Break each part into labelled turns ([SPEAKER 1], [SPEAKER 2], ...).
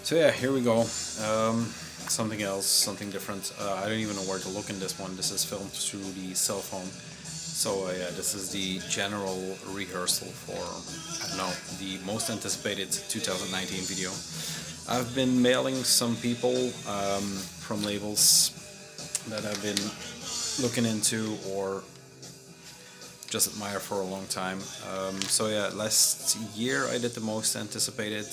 [SPEAKER 1] So yeah, here we go. Something else, something different. I don't even know where to look in this one. This is filmed through the cell phone. So yeah, this is the general rehearsal for, I don't know, the most anticipated 2019 video. I've been mailing some people from labels that I've been looking into or just admire for a long time. So yeah, last year I did the most anticipated.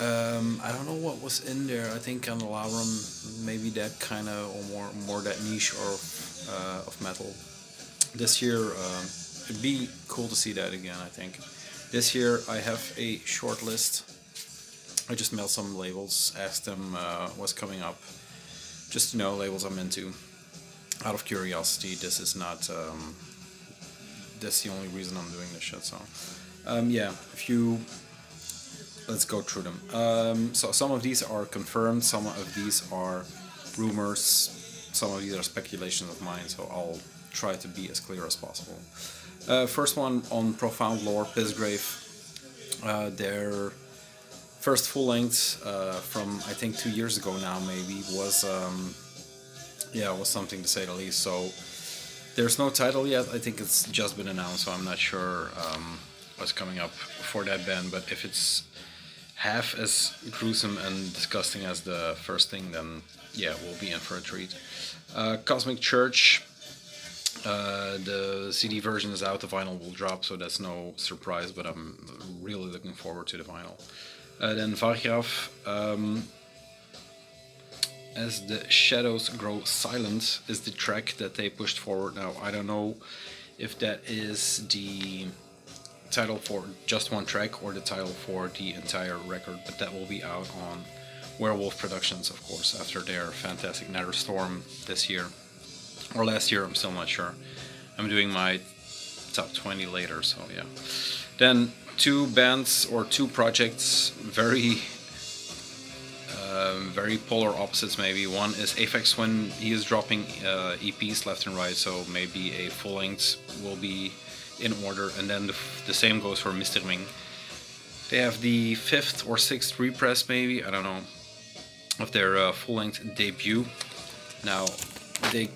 [SPEAKER 1] I don't know what was in there. I think Candelabrum, maybe that kind of, or more that niche of metal. This year, it'd be cool to see that again. I think this year I have a short list. I just mailed some labels, asked them what's coming up, just to know labels I'm into. Out of curiosity, this is not. That's the only reason I'm doing this shit. So, yeah, if you let's go through them. So some of these are confirmed, some of these are rumors, some of these are speculations of mine. So I'll try to be as clear as possible. First one on Profound Lore, Pissgrave. Their first full length from I think 2 years ago now maybe was was something to say the least. So there's no title yet. I think it's just been announced, so I'm not sure what's coming up for that band. But if it's half as gruesome and disgusting as the first thing, then yeah, we'll be in for a treat. Cosmic Church, the CD version is out, the vinyl will drop, so that's no surprise, but I'm really looking forward to the vinyl. Then Vargraf, As the Shadows Grow Silent is the track that they pushed forward. Now, I don't know if that is the title for just one track or the title for the entire record, but that will be out on Werewolf Productions, of course, after their fantastic Nether Storm this year or last year. I'm still not sure. I'm doing my top 20 later, so yeah. Then two bands or two projects, very polar opposites maybe. One is Aphex Twin. He is dropping EPs left and right, so maybe a full length will be in order, and then the same goes for Misterming. They have the 5th or 6th repress maybe, I don't know, of their full-length debut. Now they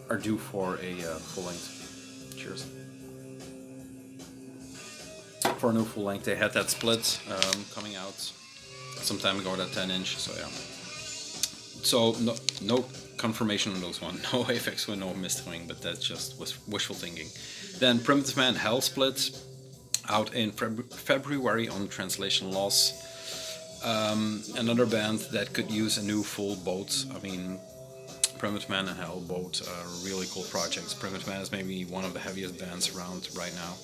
[SPEAKER 1] are due for a full-length. Cheers. For a new full-length, they had that split coming out some time ago, that 10-inch. So yeah. So no confirmation on those one. No Aphex Twin, no Misterming, but that just was wishful thinking. Then Primitive Man Hell Split, out in February on Translation Loss. Another band that could use a new full boat. I mean, Primitive Man and Hell both are really cool projects. Primitive Man is maybe one of the heaviest bands around right now.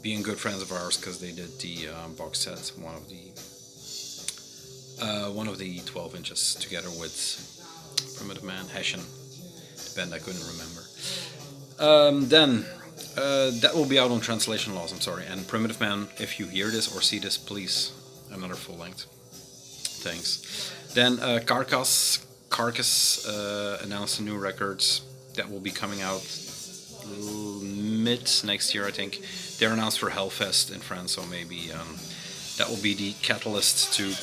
[SPEAKER 1] Being good friends of ours because they did the box set, one of the 12 inches together with Primitive Man, Hessian, the band I couldn't remember. Then that will be out on Translation Laws, I'm sorry. And Primitive Man, if you hear this or see this, please, another full length. Thanks. Then Carcass announced a new record that will be coming out mid next year, I think. They're announced for Hellfest in France, so maybe that will be the catalyst to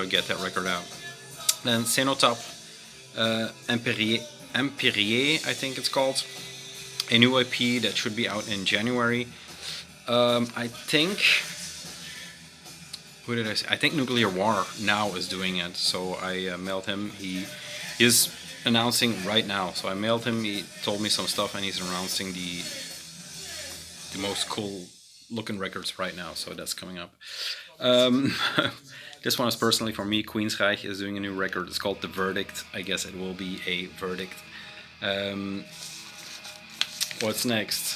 [SPEAKER 1] get that record out. Then Cenotap, Empyrie, I think it's called. A new EP that should be out in January. I think... Who did I say? I think Nuclear War Now is doing it. So I mailed him. He is announcing right now. So I mailed him. He told me some stuff, and he's announcing the most cool looking records right now. So that's coming up. This one is personally for me. Queensryche is doing a new record. It's called The Verdict. I guess it will be a verdict. What's next?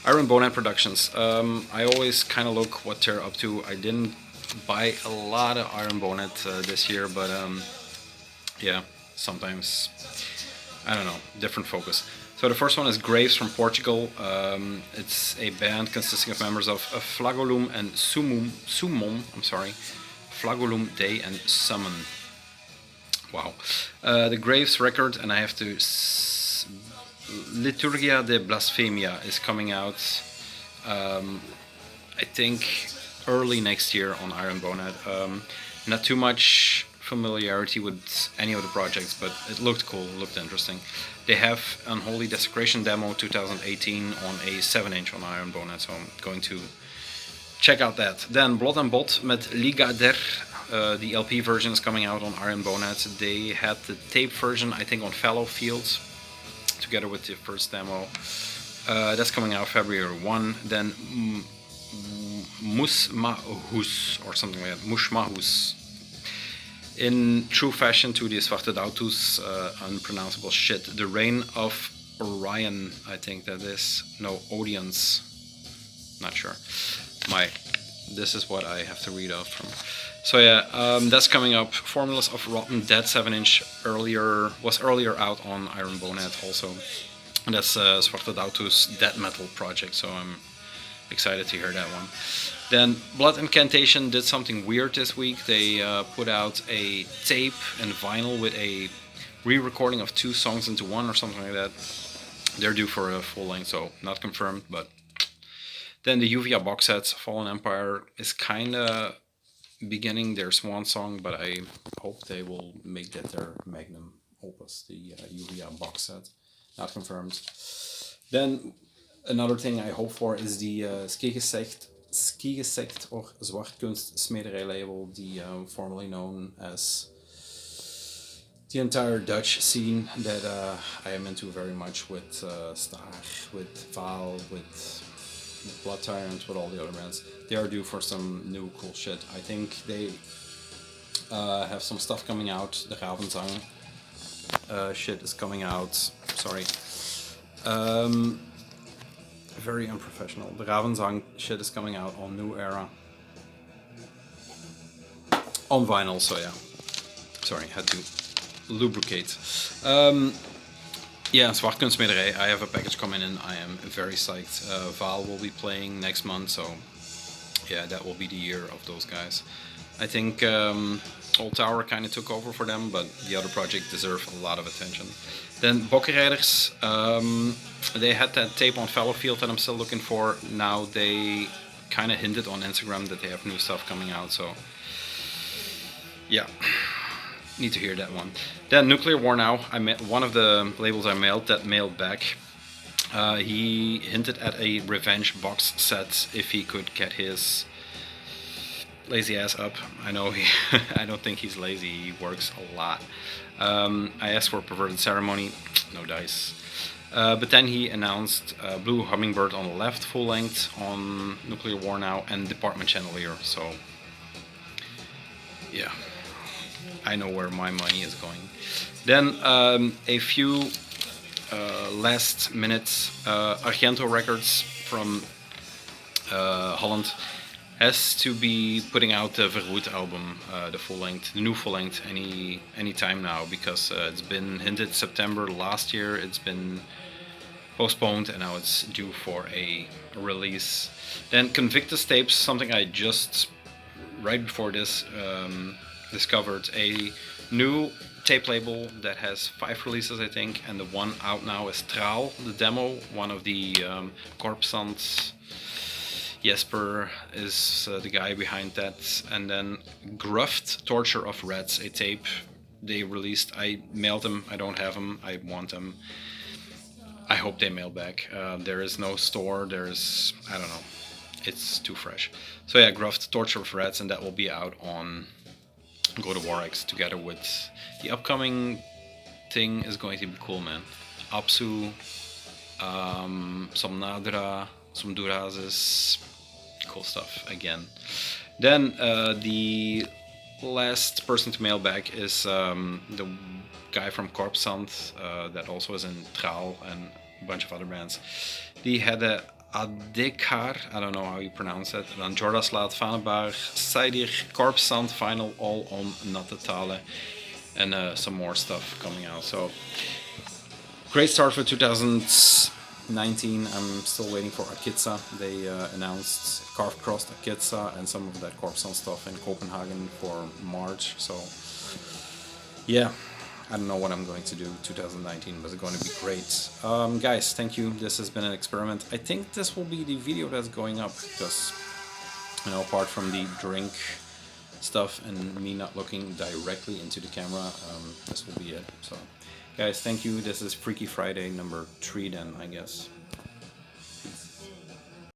[SPEAKER 1] Iron Bonehead Productions. I always kind of look what they're up to. I didn't buy a lot of Iron Bonehead this year, but yeah, sometimes, I don't know, different focus. So the first one is Graves from Portugal. It's a band consisting of members of Flagolum and Summon. Flagolum, Day, and Summon. Wow. The Graves record, and I have to... Liturgia de Blasphemia is coming out I think early next year on Iron Bonet. Not too much familiarity with any of the projects, but it looked cool, looked interesting. They have Unholy Desecration demo 2018 on a 7-inch on Iron Bonet, so I'm going to check out that. Then Blood and Bot met Liga der. The LP version is coming out on Iron Bonet. They had the tape version, I think, on Fallow Fields, together with the first demo. That's coming out February 1. Then Musmahus, or something like that. Mushmahus. In true fashion to the Zwarte Dautus, unpronounceable shit. The Reign of Orion, I think that is. No, Odeons. Not sure. This is what I have to read off from. So yeah, that's coming up. Formulas of Rotten Dead 7-inch was earlier out on Iron Bonet also. And that's Zwarte Dautus death metal project, so I'm excited to hear that one. Then Blood Incantation did something weird this week. They put out a tape and vinyl with a re-recording of 2 songs into one or something like that. They're due for a full length, so not confirmed, but then the Uvia box sets, Fallen Empire, is kinda beginning their swan song, but I hope they will make that their magnum opus, the Uvia box set. Not confirmed. Then another thing I hope for is the Skigezegd or Zwartkunstsmederij label, the formerly known as the entire Dutch scene that I am into very much, with Star, with Vaal, with Blood Tyrant, with all the other bands. They are due for some new cool shit. I think they have some stuff coming out. The Ravenzang shit is coming out. Sorry. Very unprofessional. The Ravenzang shit is coming out on New Era. On vinyl, so yeah. Sorry, had to lubricate. Yeah, Zwartkunstsmederij, I have a package coming in. I am very psyched. Vaal will be playing next month, so yeah, that will be the year of those guys. I think Old Tower kind of took over for them, but the other project deserves a lot of attention. Then Bokkenrijders, they had that tape on Fallowfield that I'm still looking for. Now they kind of hinted on Instagram that they have new stuff coming out, so yeah, need to hear that one. Then Nuclear War Now, one of the labels I mailed back. He hinted at a Revenge box set if he could get his lazy ass up. I know I don't think he's lazy, he works a lot. I asked for Perverted Ceremony, no dice. But then he announced Blue Hummingbird on the left, full length on Nuclear War Now, and Department Chandelier, so yeah, I know where my money is going. Then a few last minute Argento records from Holland has to be putting out the Verwoed album, the new full length, any time now, because it's been hinted September last year. It's been postponed and now it's due for a release. Then Convictus tapes, something I just right before this discovered, a new tape label that has 5 releases, I think, and the one out now is Traal, the demo, one of the Corpsant. Jesper is the guy behind that. And then Gruft, Torture of Rats, a tape they released. I mailed them, I don't have them, I want them. I hope they mail back. There is no store, I don't know, it's too fresh. So yeah, Gruft, Torture of Rats, and that will be out on Go to Warx together with the upcoming thing is going to be cool, man. Apsu, some Nadra, some Durazes, cool stuff again. Then the last person to mail back is the guy from Corpsant that also is in Traal and a bunch of other bands. Die had a Adekar, I don't know how you pronounce it, dan Jordaslaat, Vanebar, Seidir, Corpsant, Final, all on Natte Tale, and some more stuff coming out. So, great start for 2019. I'm still waiting for Akitsa. They announced Carved Crossed Akitsa and some of that Corpsant stuff in Copenhagen for March. So, yeah. I don't know what I'm going to do 2019, but it's going to be great. Guys, thank you. This has been an experiment. I think this will be the video that's going up, because You know, apart from the drink stuff and me not looking directly into the camera, this will be it. So, guys, thank you. This is Freaky Friday number 3 then, I guess.